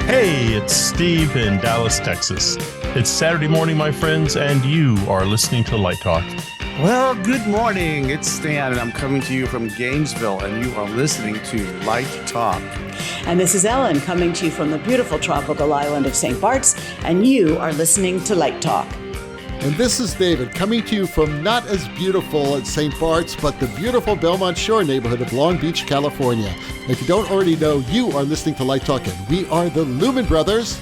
Hey, it's Steve in Dallas, Texas. It's Saturday morning, my friends, and you are listening to Light Talk. Well, good morning. It's Stan, and I'm coming to you from Gainesville, and you are listening to Light Talk. And this is Ellen coming to you from the beautiful tropical island of St. Bart's, and you are listening to Light Talk. And this is David coming to you from not as beautiful at St. Bart's, but the beautiful Belmont Shore neighborhood of Long Beach, California. If you don't already know, you are listening to Light Talk, and we are the Lumen Brothers.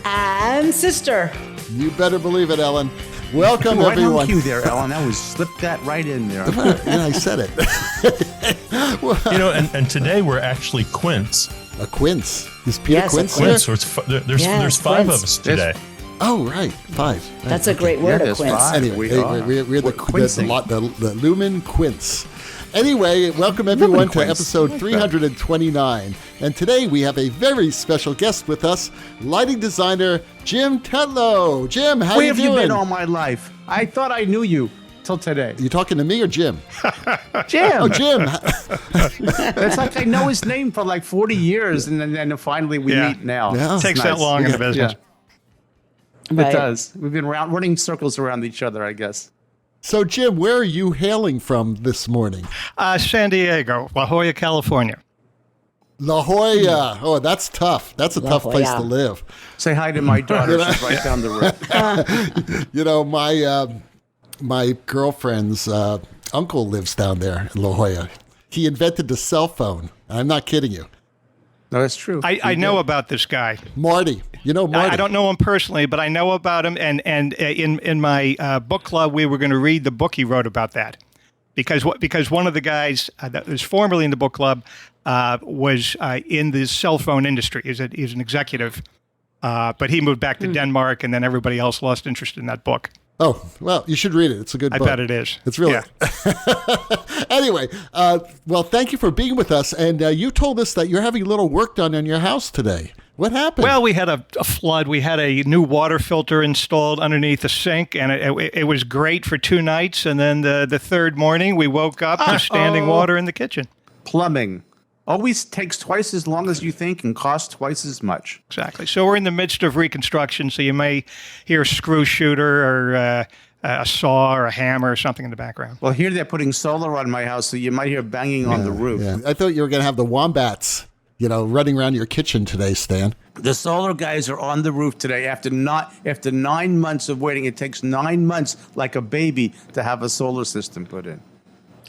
And sister. You better believe it, Ellen. Welcome, right everyone. On cue there, Ellen. I was slipped that right in there. Yeah, I said it. Well, and today we're actually quince. A quince. Is Peter Quince here? Quince. So there's five of us today. Oh, right. Five. That's a great word, a quince. Five. Anyway, we're the Lumen Quince. Anyway, welcome everyone to episode 329. And today we have a very special guest with us, lighting designer Jim Tetlow. Jim, how you doing? Where have you been all my life? I thought I knew you till today. You talking to me or Jim? Jim. Oh, Jim. It's like I know his name for like 40 years, and then finally we meet now. Yeah. It takes that long in the business. Yeah. Right. It does. We've been running circles around each other, I guess. So, Jim, where are you hailing from this morning? San Diego, La Jolla, California. La Jolla. Oh, that's tough. That's a tough place to live. Say hi to my daughter. She's right down the road. You know, my girlfriend's uncle lives down there in La Jolla. He invented the cell phone. I'm not kidding you. No, that's true. I know about this guy. Marty. You know Marty. I don't know him personally, but I know about him. And in my book club, we were going to read the book he wrote about that. Because one of the guys that was formerly in the book club was in the cell phone industry. He's an executive. But he moved back to Denmark, and then everybody else lost interest in that book. Oh, well, you should read it. It's a good book. I bet it is. It's really... Yeah. Anyway, well, thank you for being with us. And you told us that you're having a little work done on your house today. What happened? Well, we had a flood. We had a new water filter installed underneath the sink, and it was great for 2 nights. And then the third morning, we woke up to standing water in the kitchen. Plumbing always takes twice as long as you think and costs twice as much. Exactly. So we're in the midst of reconstruction, so you may hear a screw shooter or a saw or a hammer or something in the background. Well, here they're putting solar on my house, so you might hear banging on the roof. Yeah. I thought you were going to have the wombats, running around your kitchen today, Stan. The solar guys are on the roof today after 9 months of waiting. It takes 9 months, like a baby, to have a solar system put in.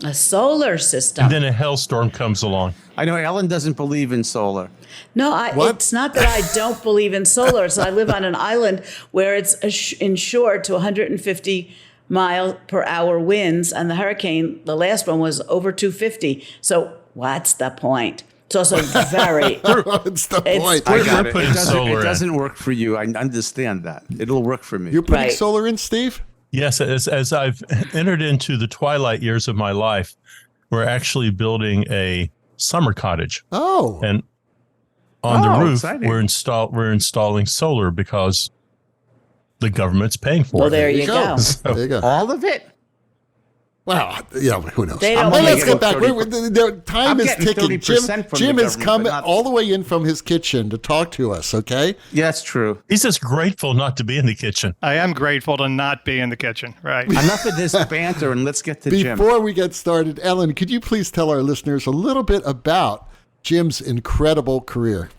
A solar system. And then a hailstorm comes along. I know Ellen doesn't believe in solar. No, it's not that I don't believe in solar. So I live on an island where it's insured to 150 mile per hour winds, and the hurricane, the last one, was over 250. So what's the point? It's also very... What's the point? I got We're it. putting solar It in. doesn't work for you. I understand that. It'll work for me. You're putting Right. solar in, Steve? Yes, as I've entered into the twilight years of my life, we're actually building a summer cottage. Oh. And on the roof, exciting. we're installing solar because the government's paying for Well, it. there you go. There you go. All of it? Well, who knows? They don't Well, make let's it get back. 30%. The time I'm is getting ticking. 30% from Jim the has government, come but not- all the way in from his kitchen to talk to us, okay? Yeah, that's true. He's just grateful not to be in the kitchen. I am grateful to not be in the kitchen. Right. Enough of this banter, and let's get to Jim. Before we get started, Ellen, could you please tell our listeners a little bit about Jim's incredible career?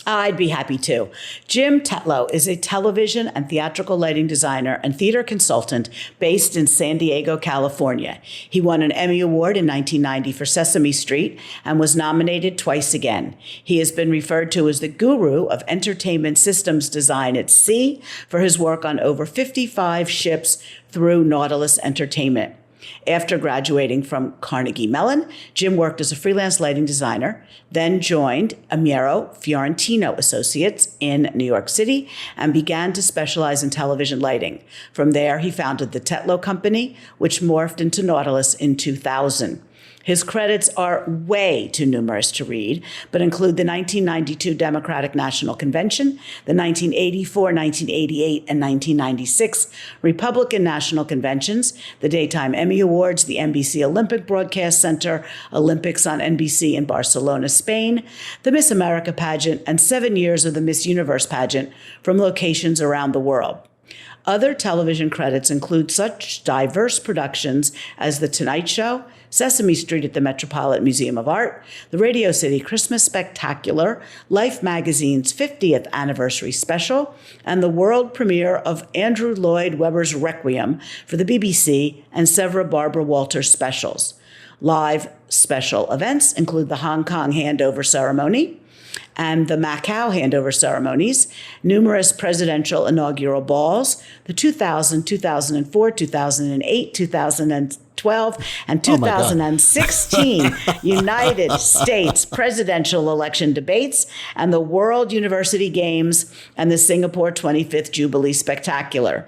I'd be happy to. Jim Tetlow is a television and theatrical lighting designer and theater consultant based in San Diego, California. He won an Emmy Award in 1990 for Sesame Street and was nominated twice again. He has been referred to as the guru of entertainment systems design at sea for his work on over 55 ships through Nautilus Entertainment. After graduating from Carnegie Mellon, Jim worked as a freelance lighting designer, then joined Amiero Fiorentino Associates in New York City and began to specialize in television lighting. From there, he founded the Tetlow Company, which morphed into Nautilus in 2000. His credits are way too numerous to read, but include the 1992 Democratic National Convention, the 1984, 1988, and 1996 Republican National Conventions, the Daytime Emmy Awards, the NBC Olympic Broadcast Center, Olympics on NBC in Barcelona, Spain, the Miss America pageant, and 7 years of the Miss Universe pageant from locations around the world. Other television credits include such diverse productions as The Tonight Show, Sesame Street at the Metropolitan Museum of Art, the Radio City Christmas Spectacular, Life Magazine's 50th Anniversary Special, and the world premiere of Andrew Lloyd Webber's Requiem for the BBC and several Barbara Walters specials. Live special events include the Hong Kong handover ceremony and the Macau handover ceremonies, numerous presidential inaugural balls, the 2000, 2004, 2008, 2012, and 2016 United States presidential election debates, and the World University Games and the Singapore 25th Jubilee Spectacular.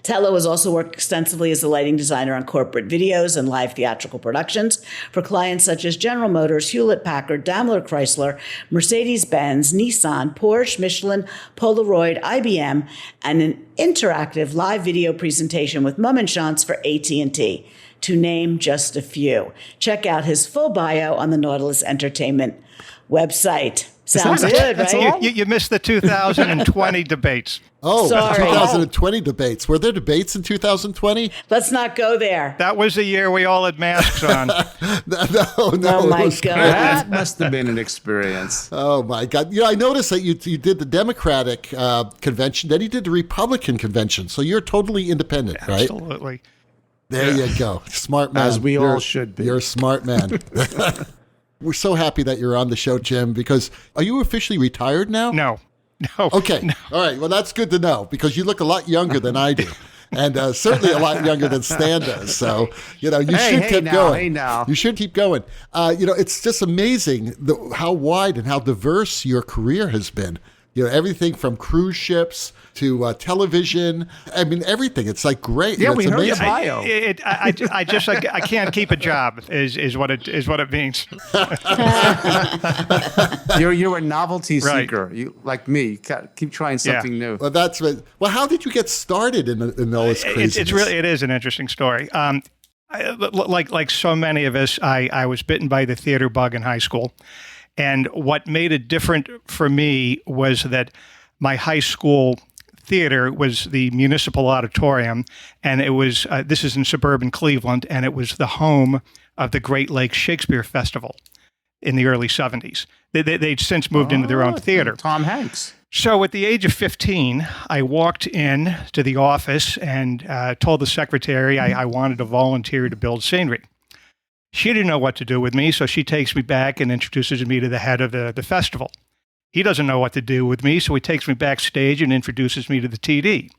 Tetlow has also worked extensively as a lighting designer on corporate videos and live theatrical productions for clients such as General Motors, Hewlett-Packard, Daimler Chrysler, Mercedes-Benz, Nissan, Porsche, Michelin, Polaroid, IBM, and an interactive live video presentation with Mum and Shantz for AT&T, to name just a few. Check out his full bio on the Nautilus Entertainment website. Sounds good, right? You missed the 2020 debates. Oh, Sorry. 2020 debates. Were there debates in 2020? Let's not go there. That was the year we all had masks on. No. Oh, my God. That must have been an experience. Oh, my God. I noticed that you did the Democratic convention, then you did the Republican convention. So you're totally independent, right? Absolutely. There you go. Smart man. As we all should be. You're a smart man. We're so happy that you're on the show, Jim, because are you officially retired now? No. Okay. No. All right. Well, that's good to know because you look a lot younger than I do. And certainly a lot younger than Stan does. So, you should keep going. Hey, now. You should keep going. It's just amazing how wide and how diverse your career has been. Everything from cruise ships to television. I mean, everything. It's like great. Yeah, it's we heard your amazing. bio. I can't keep a job is what it means. You're a novelty Right. seeker. You like me. Keep trying something new. Well, that's right. Well, how did you get started in all this craziness? It is an interesting story. Like so many of us, I was bitten by the theater bug in high school. And what made it different for me was that my high school theater was the Municipal Auditorium, and it was this is in suburban Cleveland, and it was the home of the Great Lakes Shakespeare Festival in the early 70s. They'd since moved into their own theater. Tom Hanks. So at the age of 15, I walked in to the office and told the secretary I wanted to volunteer to build scenery. She didn't know what to do with me, so she takes me back and introduces me to the head of the festival. He doesn't know what to do with me, so he takes me backstage and introduces me to the TD.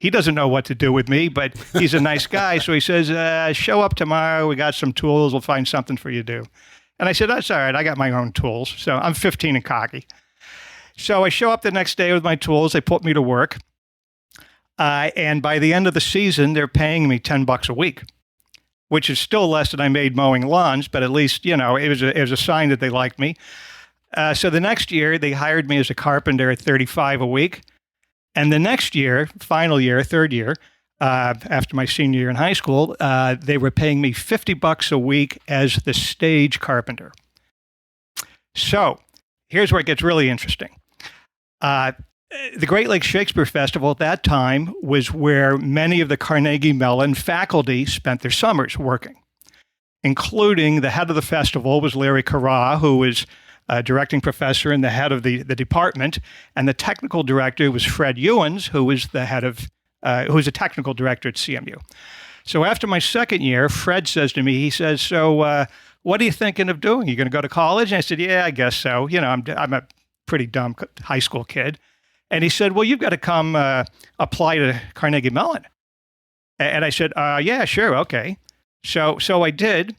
He doesn't know what to do with me, but he's a nice guy, so he says, show up tomorrow, we got some tools, we'll find something for you to do. And I said, that's all right, I got my own tools. So I'm 15 and cocky. So I show up the next day with my tools, they put me to work, and by the end of the season, they're paying me $10 a week, which is still less than I made mowing lawns, but at least, it was a sign that they liked me. So the next year, they hired me as a carpenter at $35 a week. And the next year, final year, third year, after my senior year in high school, they were paying me $50 a week as the stage carpenter. So here's where it gets really interesting. The Great Lakes Shakespeare Festival at that time was where many of the Carnegie Mellon faculty spent their summers working, including the head of the festival was Larry Carra, who was a directing professor and the head of the department, and the technical director was Fred Ewens, who was the head of, who was a technical director at CMU. So after my second year, Fred says to me, he says, so what are you thinking of doing? You going to go to college? And I said, yeah, I guess so. I'm a pretty dumb high school kid. And he said, well, you've got to come apply to Carnegie Mellon. And I said, yeah, sure, okay. So I did.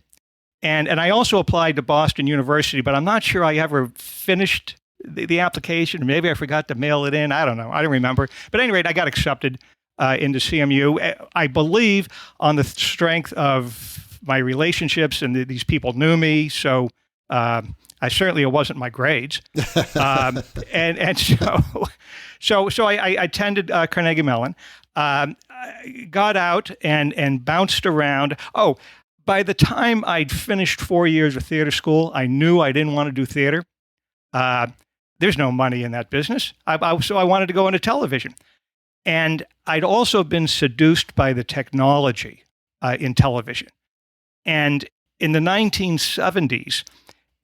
And I also applied to Boston University, but I'm not sure I ever finished the application. Maybe I forgot to mail it in. I don't know. I don't remember. But at any rate, I got accepted into CMU, I believe, on the strength of my relationships, and these people knew me. So I certainly, it wasn't my grades. And so I attended Carnegie Mellon, got out and bounced around. Oh, by the time I'd finished 4 years of theater school, I knew I didn't want to do theater. There's no money in that business. So I wanted to go into television. And I'd also been seduced by the technology in television. And in the 1970s,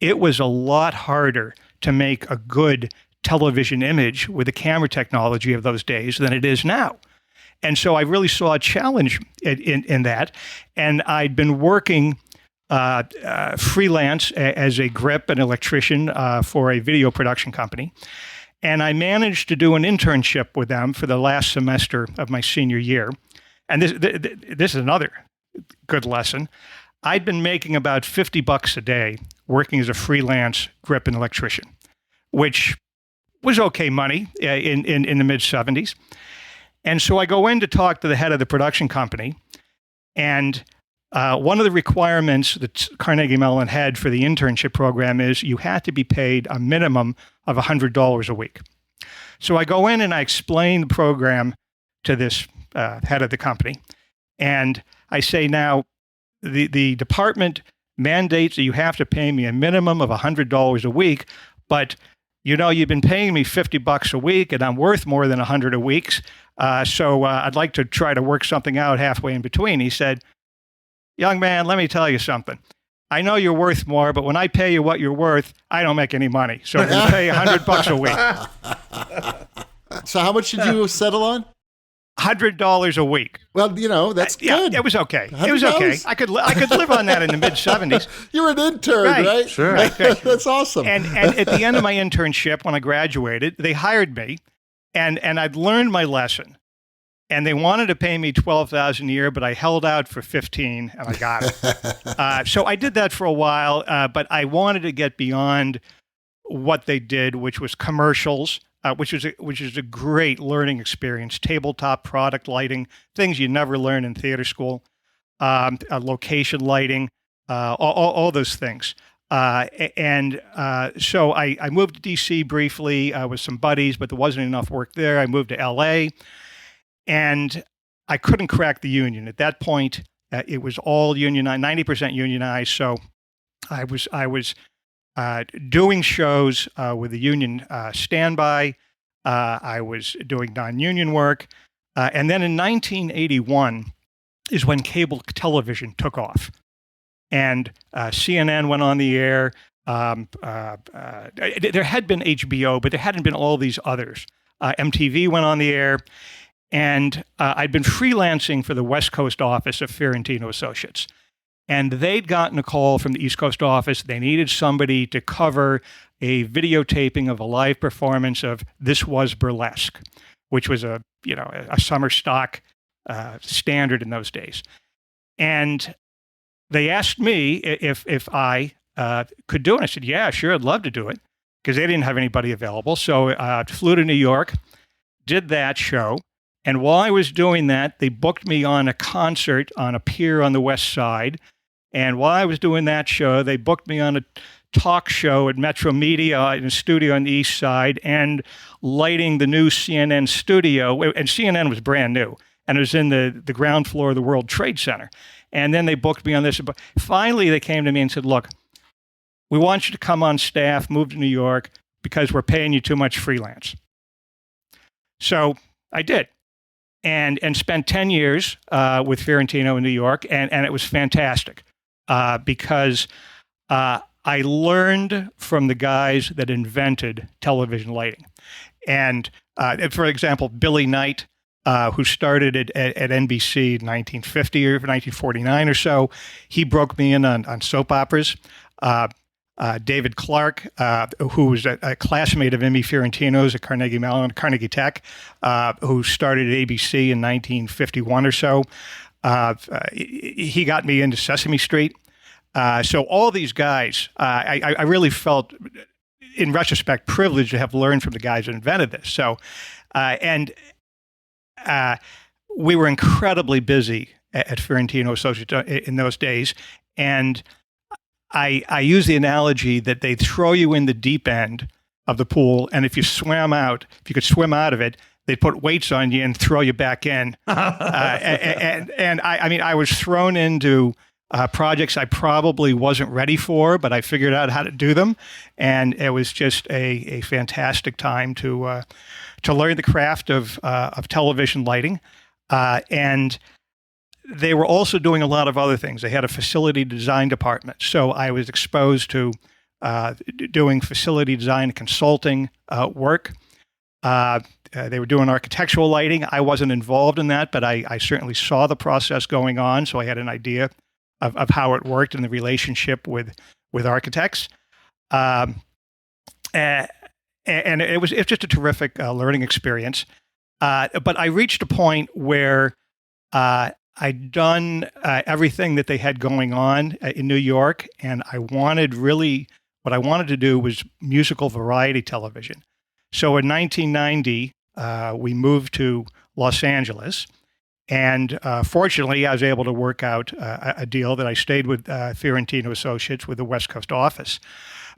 it was a lot harder to make a good television image with the camera technology of those days than it is now. And so I really saw a challenge in that. And I'd been working freelance as a grip and electrician for a video production company. And I managed to do an internship with them for the last semester of my senior year. And this is another good lesson. I'd been making about $50 a day working as a freelance grip and electrician, which was okay money in the mid-70s. And so I go in to talk to the head of the production company, and one of the requirements that Carnegie Mellon had for the internship program is you had to be paid a minimum of $100 a week. So I go in and I explain the program to this head of the company, and I say, now, the department mandates that you have to pay me a minimum of $100 a week, but you've been paying me $50 a week, and I'm worth more than $100 a week. So I'd like to try to work something out halfway in between. He said, young man, let me tell you something. I know you're worth more, but when I pay you what you're worth, I don't make any money. So I'm going to pay you $100 a week. So how much did you settle on? $100 a week. Well, that's good. Yeah, it was okay. It was okay. I could live on that in the mid-70s. You're an intern, right? Sure. Right. That's awesome. And at the end of my internship, when I graduated, they hired me, and I'd learned my lesson. And they wanted to pay me $12,000 a year, but I held out for $15,000, and I got it. So I did that for a while, but I wanted to get beyond what they did, which was commercials, which is a great learning experience. Tabletop product lighting, things you never learn in theater school, location lighting, all those things. So I moved to D.C. briefly with some buddies, but there wasn't enough work there. I moved to L.A., and I couldn't crack the union. At that point, it was all unionized, 90% unionized. So I was doing shows with the union standby. I was doing non-union work. And then in 1981 is when cable television took off. And CNN went on the air. There had been HBO, but there hadn't been all these others. MTV went on the air. And I'd been freelancing for the West Coast office of Fiorentino Associates. And they'd gotten a call from the East Coast office. They needed somebody to cover a videotaping of a live performance of This Was Burlesque, which was a summer stock standard in those days. And they asked me if I could do it. I said, yeah, sure, I'd love to do it, because they didn't have anybody available. So I flew to New York, did that show. And while I was doing that, they booked me on a concert on a pier on the West Side. And while I was doing that show, they booked me on a talk show at Metro Media in a studio on the East Side and lighting the new CNN studio. And CNN was brand new. And it was in the ground floor of the World Trade Center. And then they booked me on this. But finally, they came to me and said, look, we want you to come on staff, move to New York, because we're paying you too much freelance. So I did. And spent 10 years with Fiorentino in New York, and it was fantastic because I learned from the guys that invented television lighting. And for example, Billy Knight, who started at NBC in 1950 or 1949 or so, he broke me in on soap operas. David Clark, who was a classmate of Emmy Fiorentino's at Carnegie Mellon, Carnegie Tech, who started at ABC in 1951 or so. He got me into Sesame Street. So all these guys, I really felt, in retrospect, privileged to have learned from the guys that invented this. So, we were incredibly busy at Fiorentino Associates in those days. And I use the analogy that they throw you in the deep end of the pool, and if you could swim out of it, they put weights on you and throw you back in. And I was thrown into projects I probably wasn't ready for, but I figured out how to do them, and it was just a fantastic time to learn the craft of television lighting. And they were also doing a lot of other things. They had a facility design department, so I was exposed to doing facility design consulting work. They were doing architectural lighting. I wasn't involved in that, but I certainly saw the process going on, so I had an idea of how it worked in the relationship with architects. And it's just a terrific learning experience. But I reached a point where I'd done everything that they had going on in New York, and what I wanted to do was musical variety television. So in 1990, we moved to Los Angeles, and fortunately, I was able to work out a deal that I stayed with Fiorentino Associates with the West Coast office.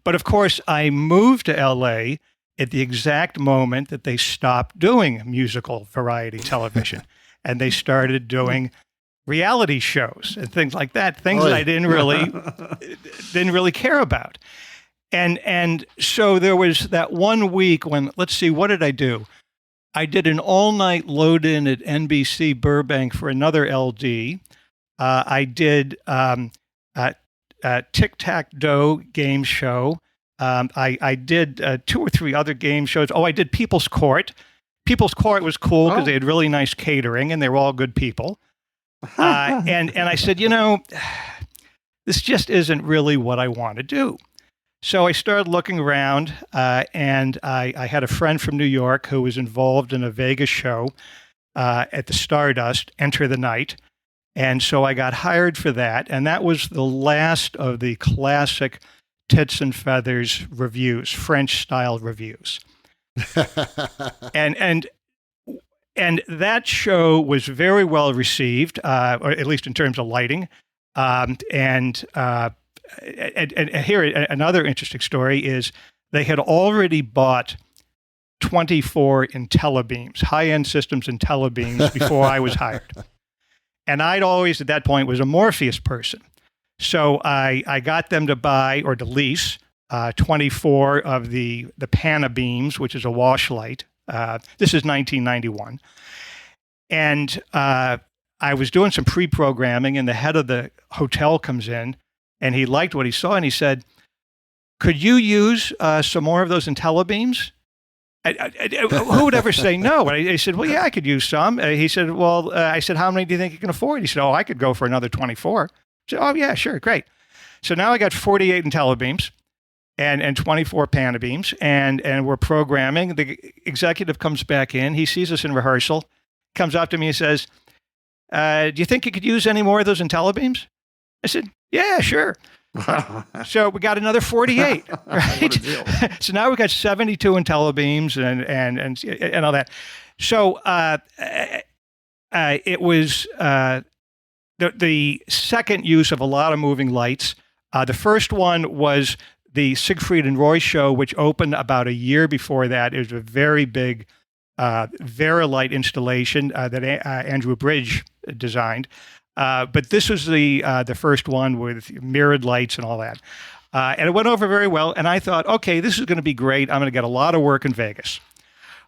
But of course, I moved to LA at the exact moment that they stopped doing musical variety television, and they started doing reality shows and things like that, things that I didn't really care about. And so there was that one week when, let's see, what did I do? I did an all-night load-in at NBC Burbank for another LD. I did a tic-tac-toe game show. I did 2 or 3 other game shows. Oh, I did People's Court. People's Court was cool because they had really nice catering, and they were all good people. And I said, this just isn't really what I want to do. So I started looking around, and I had a friend from New York who was involved in a Vegas show at the Stardust, Enter the Night. And so I got hired for that. And that was the last of the classic Tits and Feathers reviews, French-style reviews. And that show was very well received, or at least in terms of lighting. And here, another interesting story is they had already bought 24 IntelliBeams, high-end systems IntelliBeams, before I was hired. And I'd always, at that point, was a Morpheus person. So I got them to buy or to lease 24 of the Panabeams, which is a wash light. This is 1991. And I was doing some pre-programming, and the head of the hotel comes in, and he liked what he saw, and he said, "Could you use some more of those IntelliBeams?" Who would ever say no? And I said, "Well, yeah, I could use some." He said, "Well," I said, "How many do you think you can afford?" He said, "Oh, I could go for another 24. I said, "Oh, yeah, sure, great." So now I got 48 IntelliBeams and 24 Panabeams, and we're programming. The executive comes back in. He sees us in rehearsal, comes up to me and says, "Do you think you could use any more of those IntelliBeams?" I said, "Yeah, sure." So we got another 48, right? What a deal. So now we've got 72 IntelliBeams and all that. So it was the second use of a lot of moving lights. The first one was the Siegfried and Roy show, which opened about a year before that. It was a very big Verilight installation that Andrew Bridge designed. But this was the first one with mirrored lights and all that. And it went over very well. And I thought, okay, this is going to be great. I'm going to get a lot of work in Vegas.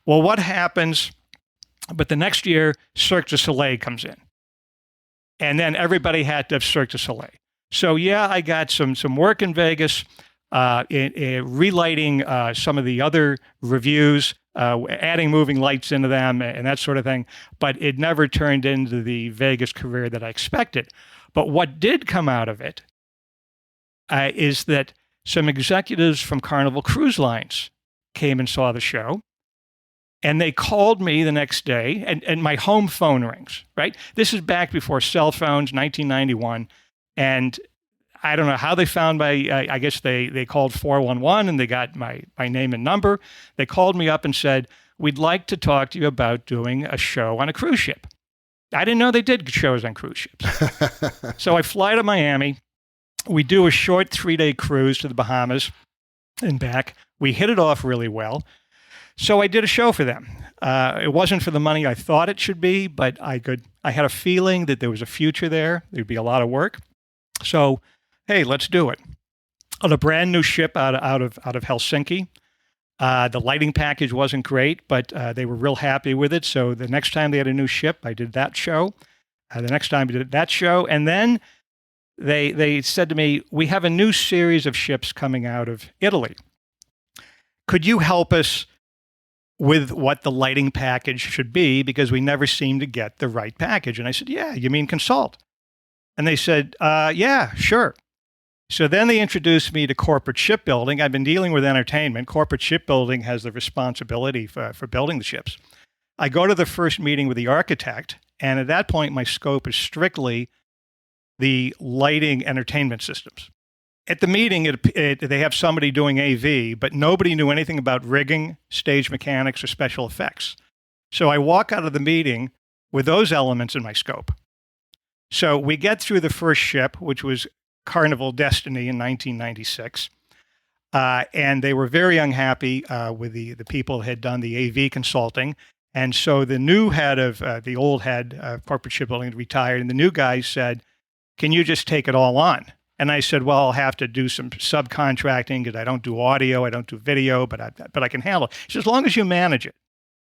Well, what happens? But the next year, Cirque du Soleil comes in. And then everybody had to have Cirque du Soleil. So yeah, I got some work in Vegas, in relighting some of the other reviews, adding moving lights into them and that sort of thing. But it never turned into the Vegas career that I expected. But what did come out of it is that some executives from Carnival Cruise Lines came and saw the show. And they called me the next day, and my home phone rings, right? This is back before cell phones, 1991. And I don't know how they found my, I guess they called 411 and they got my name and number. They called me up and said, "We'd like to talk to you about doing a show on a cruise ship." I didn't know they did shows on cruise ships. So I fly to Miami. We do a short 3-day cruise to the Bahamas and back. We hit it off really well. So I did a show for them. It wasn't for the money I thought it should be, but I had a feeling that there was a future there. There'd be a lot of work. So, hey, let's do it. On a brand new ship out of Helsinki. The lighting package wasn't great, but they were real happy with it. So the next time they had a new ship, I did that show. The next time I did that show. And then they said to me, we have a new series of ships coming out of Italy. Could you help us with what the lighting package should be? Because we never seem to get the right package. And I said, yeah, you mean consult? And they said, yeah, sure. So then they introduced me to corporate shipbuilding. I've been dealing with entertainment. Corporate shipbuilding has the responsibility for building the ships. I go to the first meeting with the architect, and at that point, my scope is strictly the lighting entertainment systems. At the meeting, they have somebody doing AV, but nobody knew anything about rigging, stage mechanics, or special effects. So I walk out of the meeting with those elements in my scope. So we get through the first ship, which was Carnival Destiny in 1996. And they were very unhappy with the people that had done the AV consulting. And so the new head of, the old head of corporate shipbuilding retired, and the new guy said, can you just take it all on? And I said, well, I'll have to do some subcontracting because I don't do audio, I don't do video, but I can handle it. He said, as long as you manage it,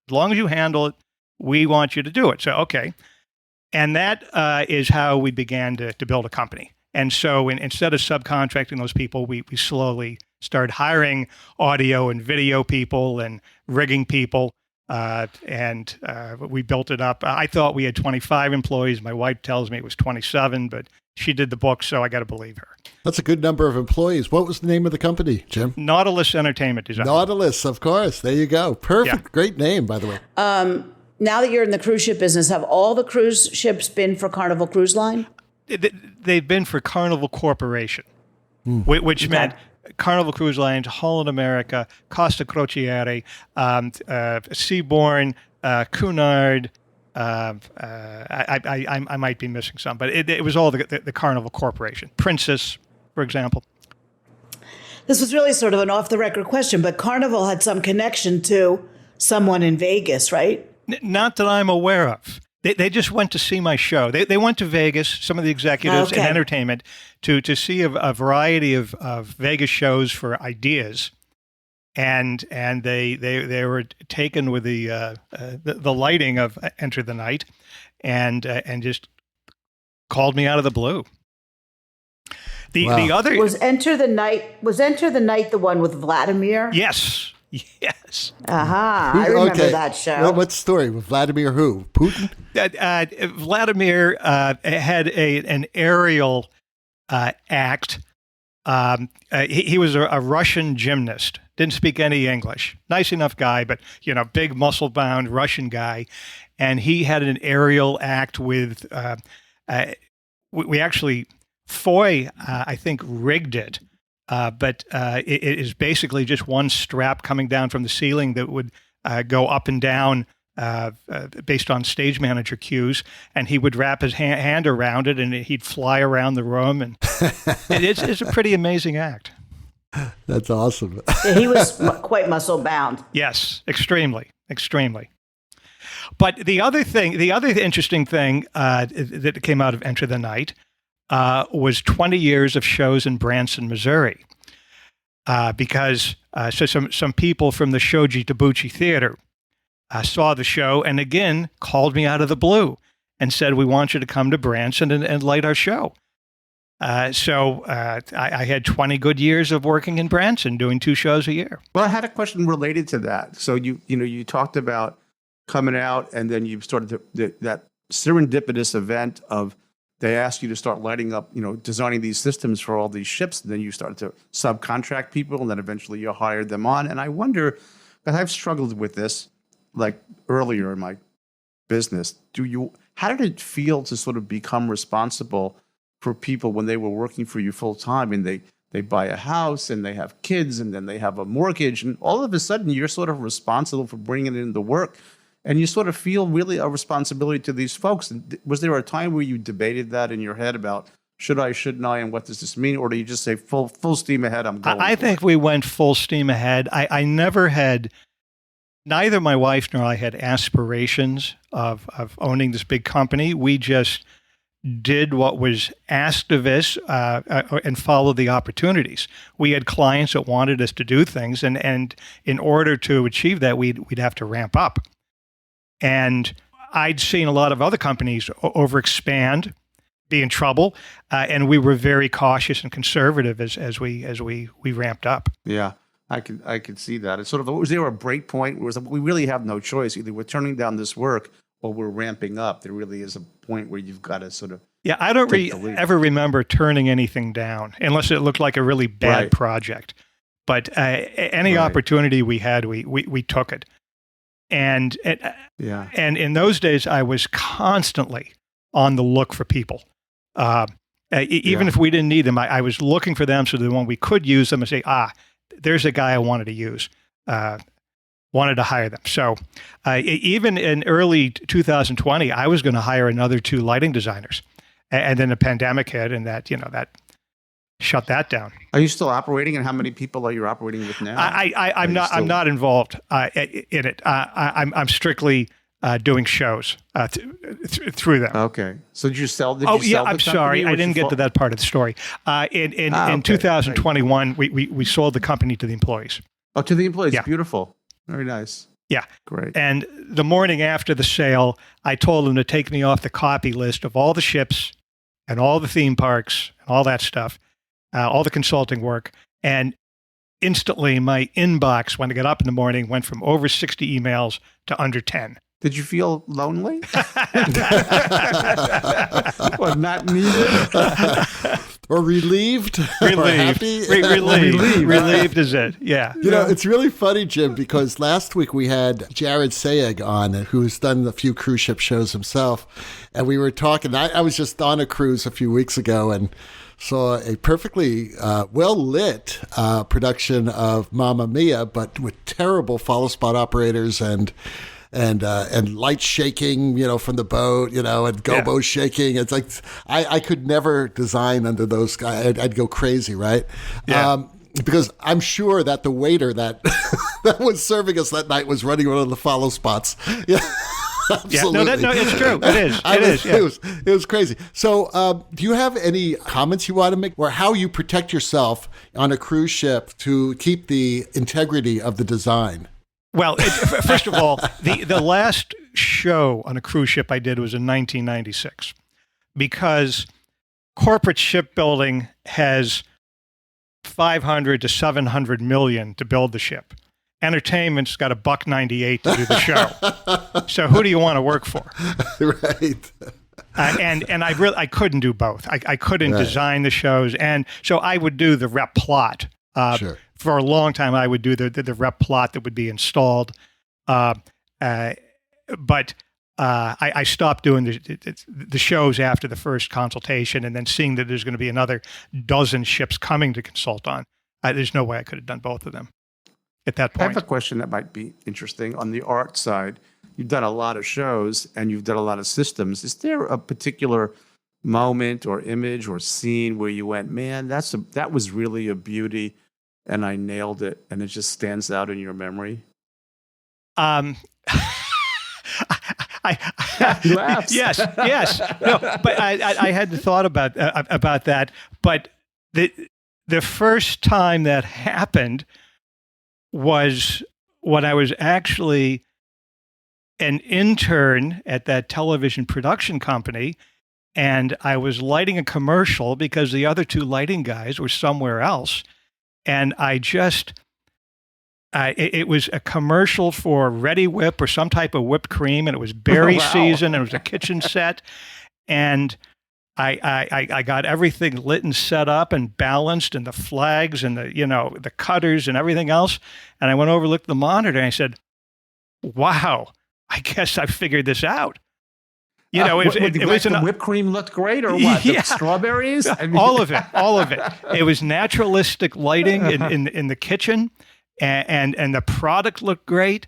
as long as you handle it, we want you to do it. So, okay. And that is how we began to build a company. And so instead of subcontracting those people, we slowly started hiring audio and video people and rigging people. And we built it up. I thought we had 25 employees. My wife tells me it was 27, but she did the book, so I got to believe her. That's a good number of employees. What was the name of the company, Jim? Nautilus Entertainment Design. Nautilus, of course. There you go. Perfect. Yeah. Great name, by the way. Now that you're in the cruise ship business, have all the cruise ships been for Carnival Cruise Line? They've been for Carnival Corporation, which meant Carnival Cruise Lines, Holland America, Costa Crociere, Seabourn, Cunard. I might be missing some, but it was all the Carnival Corporation. Princess, for example. This was really sort of an off-the-record question, but Carnival had some connection to someone in Vegas, right? Not that I'm aware of. They just went to see my show. They went to Vegas, some of the executives in entertainment, to see a variety of Vegas shows for ideas, and they were taken with the lighting of Enter the Night, and just called me out of the blue. The other was Enter the Night the one with Vladimir? Yes. Yes. I remember that show. Well, what story? With Vladimir who? Putin? Vladimir had an aerial act. He was a Russian gymnast. Didn't speak any English. Nice enough guy, but big muscle-bound Russian guy. And he had an aerial act with. We actually, Foy, I think, rigged it. But it is basically just one strap coming down from the ceiling that would go up and down based on stage manager cues, and he would wrap his hand around it, and he'd fly around the room, and it's a pretty amazing act. That's awesome. Yeah, he was quite muscle bound. Yes, extremely. But the other interesting thing that came out of Enter the Night was 20 years of shows in Branson, Missouri, because some people from the Shoji Tabuchi Theater saw the show and again called me out of the blue and said, we want you to come to Branson and light our show. So I had 20 good years of working in Branson, doing 2 shows a year. Well, I had a question related to that. So you talked about coming out, and then you started that serendipitous event of they asked you to start lighting up, designing these systems for all these ships. And then you started to subcontract people, and then eventually you hired them on. And I wonder, because I've struggled with this, like earlier in my business, how did it feel to sort of become responsible for people when they were working for you full time, and they buy a house and they have kids and then they have a mortgage, and all of a sudden you're sort of responsible for bringing in the work, And you sort of feel really a responsibility to these folks. And was there a time where you debated that in your head about should I, shouldn't I, and what does this mean? Or do you just say full steam ahead, I'm going? I think we went full steam ahead. I never had, neither my wife nor I had aspirations of owning this big company. We just did what was asked of us and followed the opportunities. We had clients that wanted us to do things, and in order to achieve that, we'd have to ramp up. And I'd seen a lot of other companies overexpand, be in trouble, and we were very cautious and conservative as we ramped up. Yeah, I could see that. It's sort of, was there a break point? Was we really have no choice? Either we're turning down this work or we're ramping up. There really is a point where you've got to sort of. Yeah, I don't ever remember turning anything down unless it looked like a really bad project. But any opportunity we had, we took it. And in those days, I was constantly on the look for people. Even if we didn't need them, I was looking for them so that when we could use them, and say, there's a guy I wanted to use, wanted to hire them. So even in early 2020, I was going to hire another 2 lighting designers. And then the pandemic hit, and that shut that down. Are you still operating, and how many people are you operating with now? I'm not involved in it. I'm strictly doing shows through them. Okay. So did you sell? I'm sorry, I didn't get to that part of the story. In 2021, we sold the company to the employees. Oh, to the employees. Yeah. Beautiful. Very nice. Yeah. Great. And the morning after the sale, I told them to take me off the copy list of all the ships and all the theme parks and all that stuff, all the consulting work. And instantly my inbox, when I got up in the morning, went from over 60 emails to under 10. Did you feel lonely? Or not needed? Or relieved? Or happy? Relieved is it, yeah. It's really funny, Jim, because last week we had Jared Sayeg on, who's done a few cruise ship shows himself, and we were talking. I was just on a cruise a few weeks ago and saw a perfectly well-lit production of Mamma Mia, but with terrible follow spot operators and lights shaking, from the boat, and gobos shaking. It's like I could never design under those guys. I'd go crazy, right? Yeah. Because I'm sure that the waiter that that was serving us that night was running one of the follow spots. Yeah. Absolutely. Yeah, no, it's true. It is. It was crazy. So, do you have any comments you want to make, or how you protect yourself on a cruise ship to keep the integrity of the design? Well, first of all, the last show on a cruise ship I did was in 1996, because corporate shipbuilding has 500 to 700 million to build the ship. Entertainment's got $1.98 to do the show. So who do you want to work for? Right. And I couldn't do both. I couldn't design the shows, and so I would do the rep plot. Sure. For a long time, I would do the rep plot that would be installed, but I stopped doing the shows after the first consultation, and then seeing that there's going to be another dozen ships coming to consult on. There's no way I could have done both of them at that point. I have a question that might be interesting on the art side. You've done a lot of shows and you've done a lot of systems. Is there a particular moment or image or scene where you went, man, that was really a beauty, and I nailed it, and it just stands out in your memory? He laughs. Yes. No, but I had thought about that. But the first time that happened was when I was actually an intern at that television production company, and I was lighting a commercial because the other 2 lighting guys were somewhere else. And I just, it was a commercial for Ready Whip or some type of whipped cream, and it was berry season, and it was a kitchen set. And I got everything lit and set up and balanced, and the flags and the cutters and everything else. And I went over, looked at the monitor, and I said, wow, I guess I figured this out. The whipped cream looked great, or what? Yeah. The strawberries? All of it. It was naturalistic lighting in the kitchen, and the product looked great.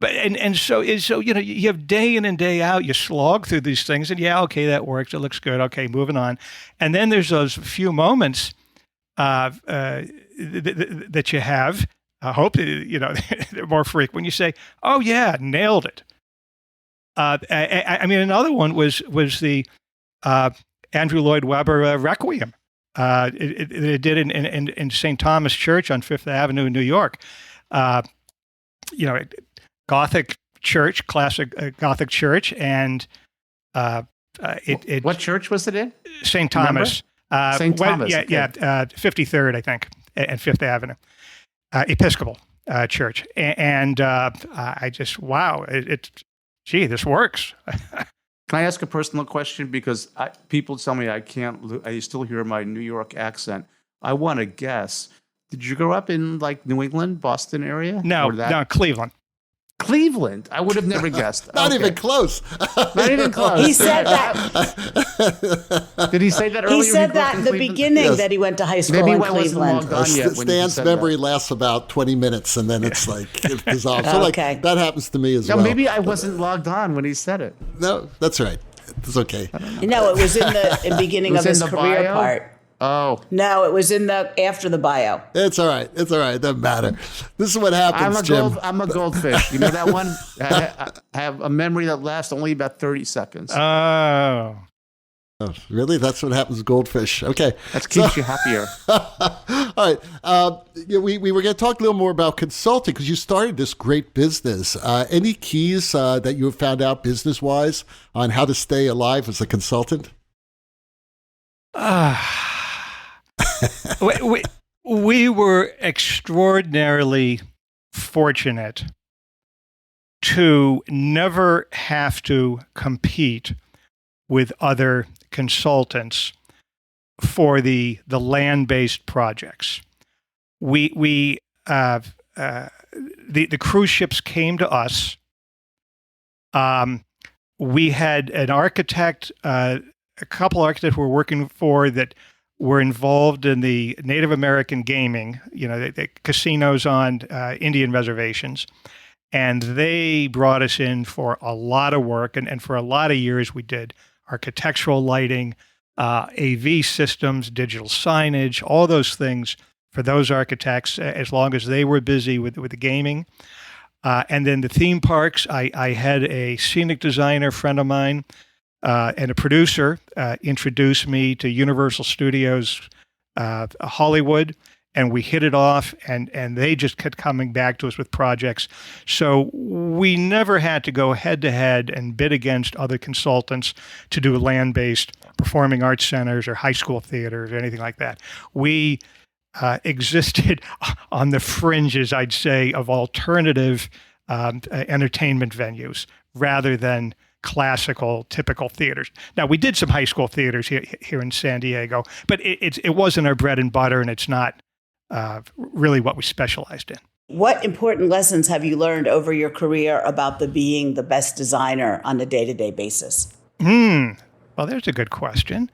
But so you have day in and day out, you slog through these things, and okay, that works, it looks good, okay, moving on, and then there's those few moments that you have. I hope they're more frequent when you say, "Oh yeah, nailed it." I mean, another one was the Andrew Lloyd Webber Requiem. It did in St. Thomas Church on Fifth Avenue in New York. Gothic church, classic Gothic church, and what church was it in? St. Thomas. St. Thomas. 53rd, I think, and Fifth Avenue, Episcopal church, and I just this works. Can I ask a personal question? Because people tell me I still hear my New York accent. I want to guess. Did you grow up in like New England, Boston area? No, Cleveland. Cleveland. I would have never guessed. Not even close. Not even close. He said that. Did he say that earlier? He said that in the beginning that he went to high school in Cleveland. Stan's memory lasts about 20 minutes, and then it's like it dissolves. So that happens to me as well. Maybe I wasn't logged on when he said it. No, that's right. It's okay. No, it was in the beginning of his career bio? part. Oh. No, it was after the bio. It's all right. It doesn't matter. This is what happens, Jim. I'm a goldfish. You know that one? I have a memory that lasts only about 30 seconds. Oh, really? That's what happens with goldfish. Okay. That keeps you happier. All right. We were going to talk a little more about consulting because you started this great business. Any keys that you have found out business-wise on how to stay alive as a consultant? We were extraordinarily fortunate to never have to compete with other consultants for the land-based projects. The cruise ships came to us. We had an architect, a couple architects we were working for that were involved in the Native American gaming, the casinos on Indian reservations. And they brought us in for a lot of work. And for a lot of years, we did architectural lighting, AV systems, digital signage, all those things for those architects, as long as they were busy with the gaming. And then the theme parks, I had a scenic designer friend of mine and a producer introduced me to Universal Studios Hollywood, and we hit it off, and they just kept coming back to us with projects. So we never had to go head-to-head and bid against other consultants to do land-based performing arts centers or high school theaters or anything like that. We existed on the fringes, I'd say, of alternative entertainment venues rather than classical, typical theaters. Now, we did some high school theaters here in San Diego, but it wasn't our bread and butter, and it's not really what we specialized in. What important lessons have you learned over your career about being the best designer on a day-to-day basis? Well, there's a good question.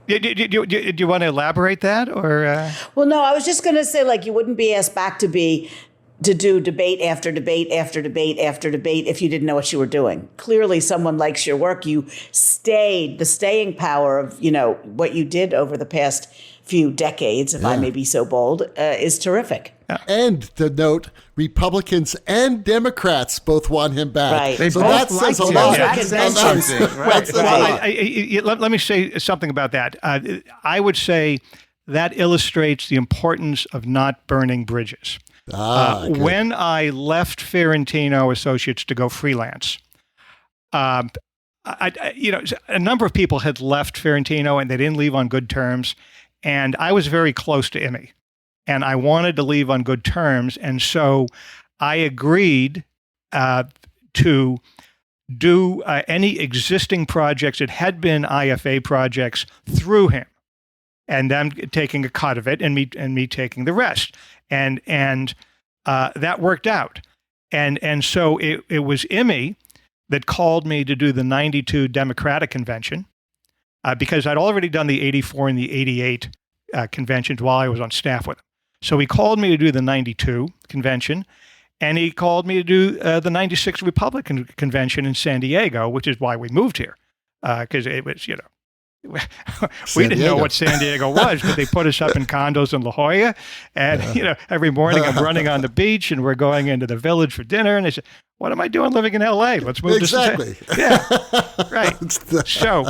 Do you want to elaborate that, or? Well, no, I was just going to say, you wouldn't be asked back to do debate after debate after debate after debate if you didn't know what you were doing. Clearly, someone likes your work. The staying power of, what you did over the past few decades, if I may be so bold, is terrific. And to note, Republicans and Democrats both want him back. Right. They so both that says a liked lot. him. That says something. Right. Let me say something about that. I would say that illustrates the importance of not burning bridges. When I left Ferrantino Associates to go freelance, a number of people had left Ferrantino and they didn't leave on good terms. And I was very close to Emmy, and I wanted to leave on good terms. And so I agreed to do any existing projects that had been IFA projects through him, and them taking a cut of it and me taking the rest. And that worked out. And so it was Emmy that called me to do the 92 Democratic Convention, because I'd already done the 84 and the 88 conventions while I was on staff with him. So he called me to do the 92 convention, And he called me to do the 96 Republican convention in San Diego, which is why we moved here. Because it was, we didn't know what San Diego was, but they put us up in condos in La Jolla. And, every morning I'm running on the beach and we're going into the village for dinner. And they said, what am I doing living in LA? Let's move to San Diego. Yeah, right. So,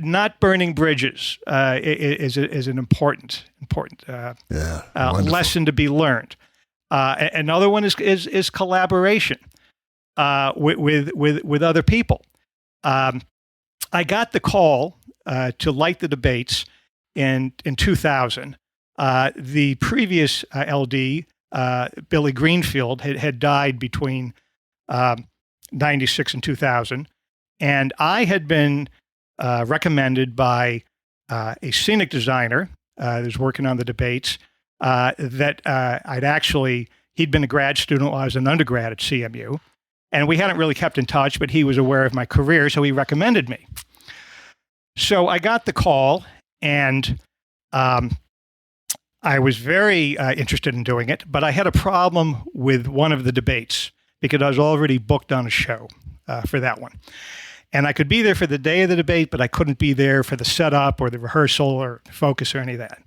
not burning bridges is an important lesson to be learned. Another one is collaboration with other people. I got the call to light the debates in 2000. The previous LD, Billy Greenfield, had died between 96 and 2000, and I had been recommended by a scenic designer that was working on the debates that he'd been a grad student while I was an undergrad at CMU. And we hadn't really kept in touch, but he was aware of my career, so he recommended me. So I got the call, and I was very interested in doing it, but I had a problem with one of the debates because I was already booked on a show for that one. And I could be there for the day of the debate, but I couldn't be there for the setup or the rehearsal or focus or any of that.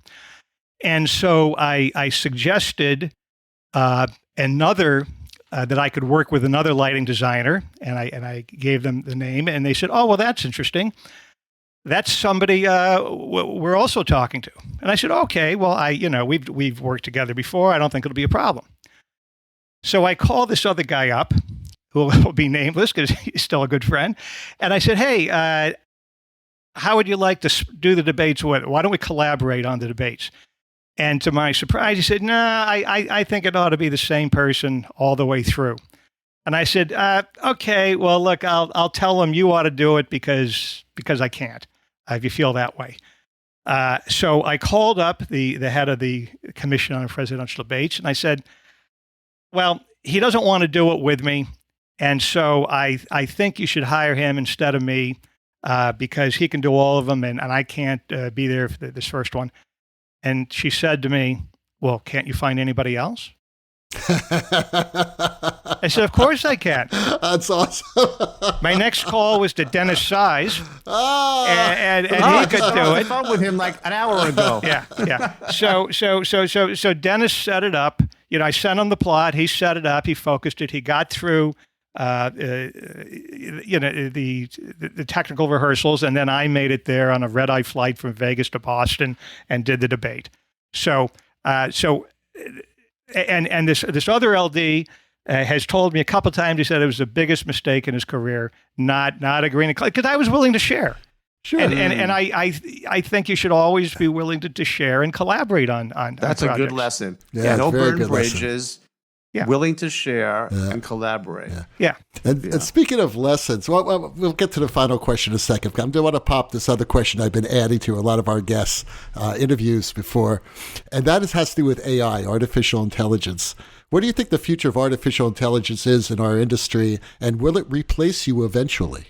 And so I suggested another that I could work with another lighting designer, and I gave them the name, and they said, "Oh, well, that's interesting. That's somebody we're also talking to." And I said, "Okay, well, we've worked together before. I don't think it'll be a problem." So I called this other guy up, who will be nameless because he's still a good friend, and I said, "Hey, how would you like to do the debates? Why don't we collaborate on the debates?" And to my surprise, he said, "Nah, I think it ought to be the same person all the way through." And I said, "Okay, well, look, I'll tell him you ought to do it because I can't, if you feel that way." So I called up the head of the Commission on Presidential Debates, and I said, "Well, he doesn't want to do it with me, and so I think you should hire him instead of me because he can do all of them, and I can't be there for this first one." And she said to me, "Well, can't you find anybody else?" I said, "Of course I can." That's awesome. My next call was to Dennis Size, and he could do it. I phone with him like an hour ago. Yeah. So Dennis set it up. I sent him the plot. He set it up. He focused it. He got through the technical rehearsals, and then I made it there on a red-eye flight from Vegas to Boston and did the debate. So this other LD has told me a couple times. He said it was the biggest mistake in his career not agreeing to, because I was willing to share. Sure. And I think you should always be willing to share and collaborate on That's projects. a good lesson. Yeah, no very burn good bridges. lesson. Yeah. Willing to share and collaborate. Yeah. And speaking of lessons, we'll get to the final question in a second. I want to pop this other question I've been adding to a lot of our guests' interviews before, and that has to do with AI, artificial intelligence. What do you think the future of artificial intelligence is in our industry, and will it replace you eventually?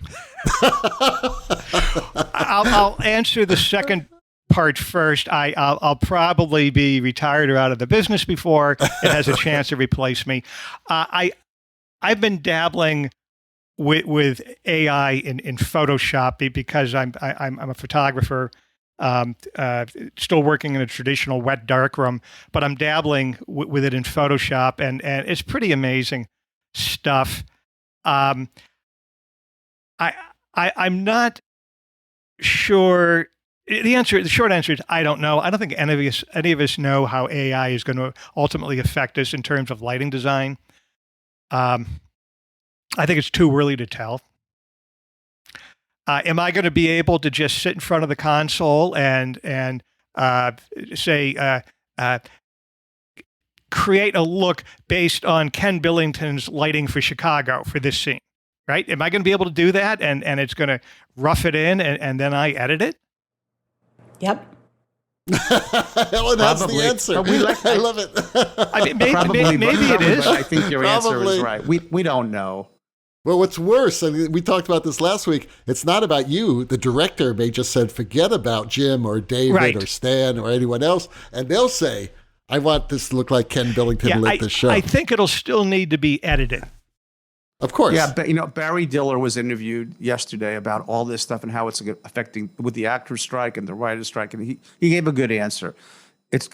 I'll answer the second part first. I'll probably be retired or out of the business before it has a chance to replace me. I've been dabbling with AI in Photoshop because I'm a photographer, still working in a traditional wet darkroom, but I'm dabbling with it in Photoshop, and it's pretty amazing stuff. I'm not sure. The short answer is I don't know. I don't think any of us know how AI is going to ultimately affect us in terms of lighting design. I think it's too early to tell. Am I going to be able to just sit in front of the console and say create a look based on Ken Billington's lighting for Chicago for this scene? Right? Am I going to be able to do that? And it's going to rough it in and then I edit it? Yep. Helen, that's the answer. I love it. I mean, maybe it is. But I think your answer is right. We don't know. Well, what's worse, I mean, we talked about this last week, it's not about you. The director may just said, forget about Jim or David or Stan or anyone else, and they'll say, I want this to look like Ken Billington lit the show. I think it'll still need to be edited. Of course. Yeah, but Barry Diller was interviewed yesterday about all this stuff and how it's affecting with the actors' strike and the writers' strike, and he gave a good answer. It's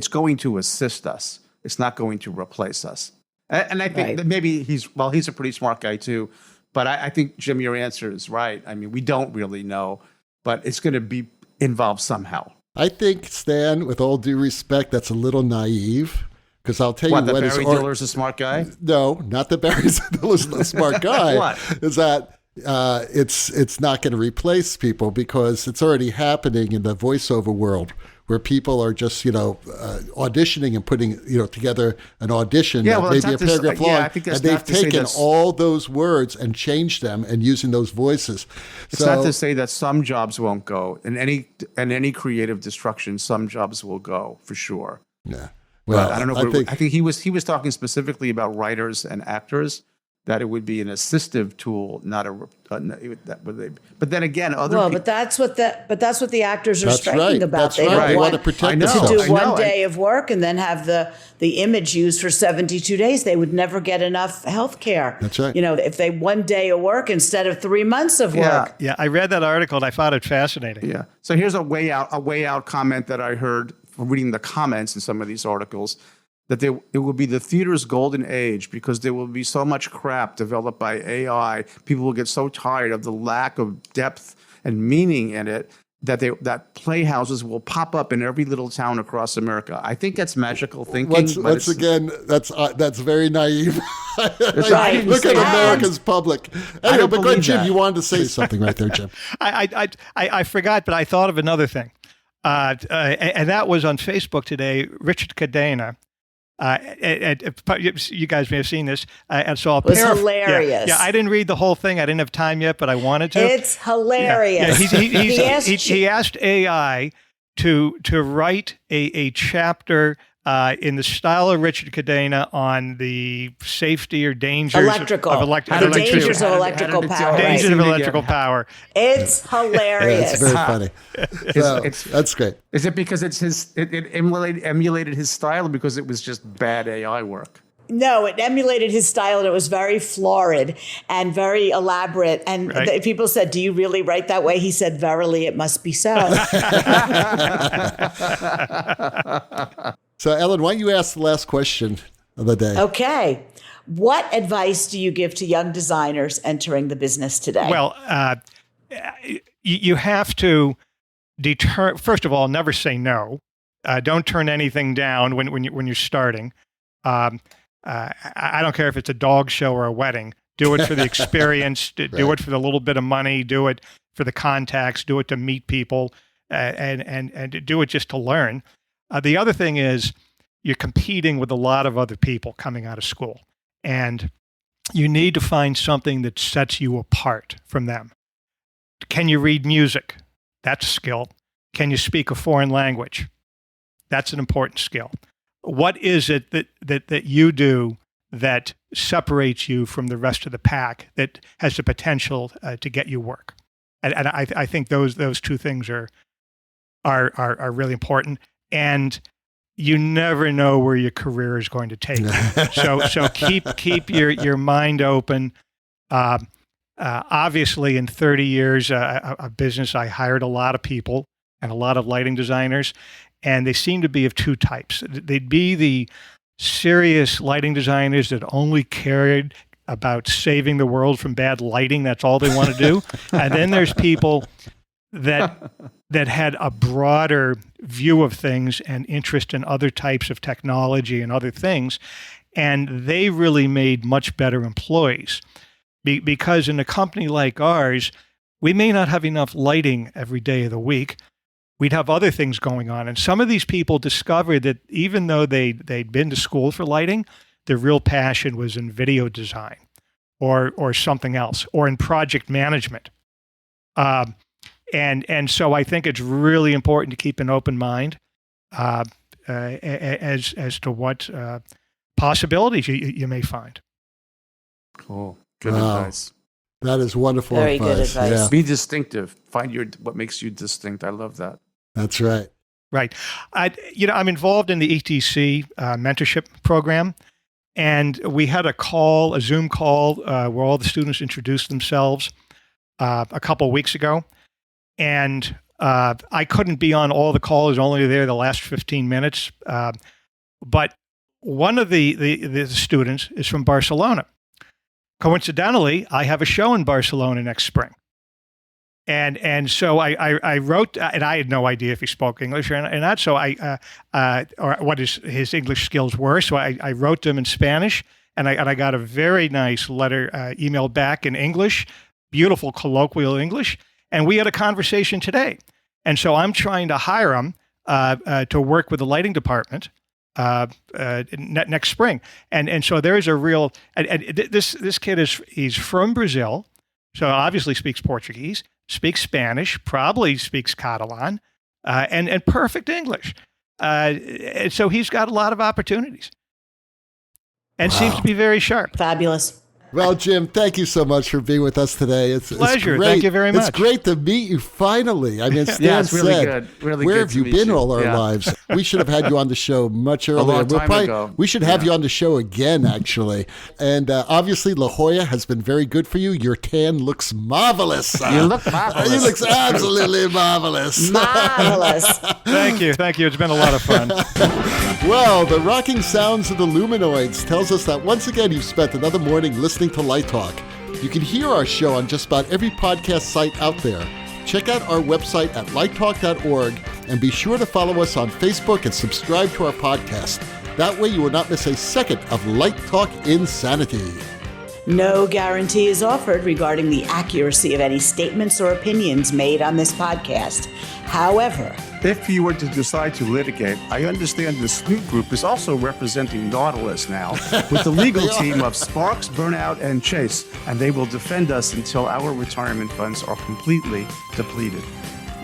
going to assist us. It's not going to replace us. And I think that maybe he's a pretty smart guy too. But I think, Jim, your answer is right. I mean, we don't really know, but it's going to be involved somehow. I think, Stan, with all due respect, that's a little naive. Because I'll tell you what Barry Diller's a smart guy? No, not that Barry Diller's a smart guy. What? Is that it's not going to replace people because it's already happening in the voiceover world where people are just, auditioning and putting, together an audition that may be a paragraph long. I think and they've taken all those words and changed them and using those voices. It's not to say that some jobs won't go. In any creative destruction, some jobs will go for sure. Yeah. Well, I don't know. I think he was talking specifically about writers and actors, that it would be an assistive tool, not a. But then again, but that's what the actors are striking about. That's right. They want to protect themselves. To do one day of work and then have the image used for 72 days. They would never get enough health care. That's right. If they one day of work instead of 3 months of work. Yeah, I read that article and I found it fascinating. Yeah. So here's a way out comment that I heard from reading the comments in some of these articles, that it will be the theater's golden age because there will be so much crap developed by AI. People will get so tired of the lack of depth and meaning in it that playhouses will pop up in every little town across America. I think that's magical thinking. Once again, that's very naive. Right. Look at America's public. Anyway, but go ahead, Jim. You wanted to say something right there, Jim. I forgot, but I thought of another thing. And that was on Facebook today. Richard Cadena, you guys may have seen this. And so it was hilarious. Yeah, I didn't read the whole thing. I didn't have time yet, but I wanted to. It's hilarious. Yeah, he asked AI to write a chapter in the style of Richard Cadena on the safety or dangers of electrical power. Dangers of electrical power. It's hilarious. It's very funny. That's great. Is it because it emulated his style, or because it was just bad AI work? No, it emulated his style, and it was very florid and very elaborate. And people said, "Do you really write that way?" He said, "Verily, it must be so." So, Ellen, why don't you ask the last question of the day? Okay. What advice do you give to young designers entering the business today? Well, you have to first of all, never say no. Don't turn anything down when you're starting. I don't care if it's a dog show or a wedding. Do it for the experience. Do it for the little bit of money. Do it for the contacts. Do it to meet people, and do it just to learn. The other thing is you're competing with a lot of other people coming out of school, and you need to find something that sets you apart from them. Can you read music? That's a skill. Can you speak a foreign language? That's an important skill. What is it that you do that separates you from the rest of the pack, that has the potential to get you work? And I think those two things are really important. And you never know where your career is going to take you. So keep your mind open. Obviously, in 30 years of business, I hired a lot of people and a lot of lighting designers, and they seem to be of two types. They'd be the serious lighting designers that only cared about saving the world from bad lighting. That's all they want to do. And then there's people that had a broader view of things and interest in other types of technology and other things, and they really made much better employees. Because in a company like ours, we may not have enough lighting every day of the week. We'd have other things going on. And some of these people discovered that even though they'd been to school for lighting, their real passion was in video design or something else, or in project management. And so I think it's really important to keep an open mind as to what possibilities you may find. Cool. Good advice. That is wonderful Very advice. good advice. Yeah. Be distinctive. Find what makes you distinct. I love that. That's right. Right. I'm involved in the ETC mentorship program, and we had a Zoom call, where all the students introduced themselves a couple of weeks ago. And I couldn't be on all the calls, only there the last 15 minutes. But one of the students is from Barcelona. Coincidentally, I have a show in Barcelona next spring. And so I wrote, and I had no idea if he spoke English or not. So or what his English skills were. So I wrote them in Spanish, and I got a very nice letter, email back in English, beautiful colloquial English. And we had a conversation today. And so I'm trying to hire him to work with the lighting department next spring. And so there's a real, this kid he's from Brazil, so obviously speaks Portuguese, speaks Spanish, probably speaks Catalan, and perfect English. And so he's got a lot of opportunities and seems to be very sharp. Fabulous. Well, Jim, thank you so much for being with us today. It's pleasure. Great. Thank you very much. It's great to meet you finally. I mean, Stan it's really said, good. Really where good have to you meet been you. all our lives? We should have had you on the show much earlier. long time ago. We should have you on the show again, actually. And obviously, La Jolla has been very good for you. Your tan looks marvelous. You look marvelous. You look absolutely marvelous. Marvelous. Thank you. It's been a lot of fun. Well, the rocking sounds of the Luminoids tells us that once again you've spent another morning listening to Light Talk. You can hear our show on just about every podcast site out there. Check out our website at lighttalk.org and be sure to follow us on Facebook and subscribe to our podcast. That way you will not miss a second of Light Talk insanity. No guarantee is offered regarding the accuracy of any statements or opinions made on this podcast. However, If you were to decide to litigate, I understand the Snoop Group is also representing Nautilus now with the legal team of Sparks, Burnout, and Chase, and they will defend us until our retirement funds are completely depleted.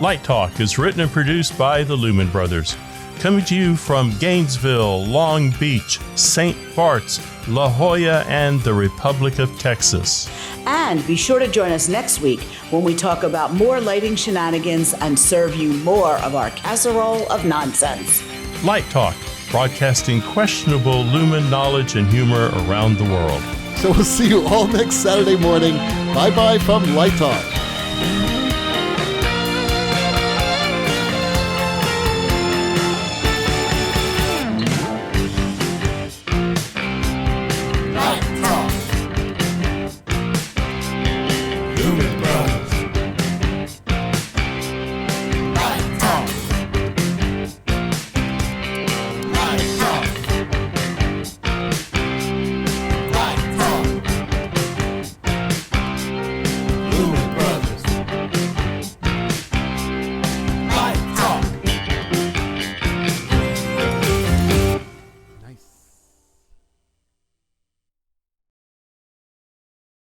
Light Talk is written and produced by the Lumen Brothers. Coming to you from Gainesville, Long Beach, St. Bart's, La Jolla, and the Republic of Texas. and be sure to join us next week when we talk about more lighting shenanigans and serve you more of our casserole of nonsense. Light Talk, broadcasting questionable Lumen knowledge and humor around the world. So we'll see you all next Saturday morning. Bye-bye from Light Talk.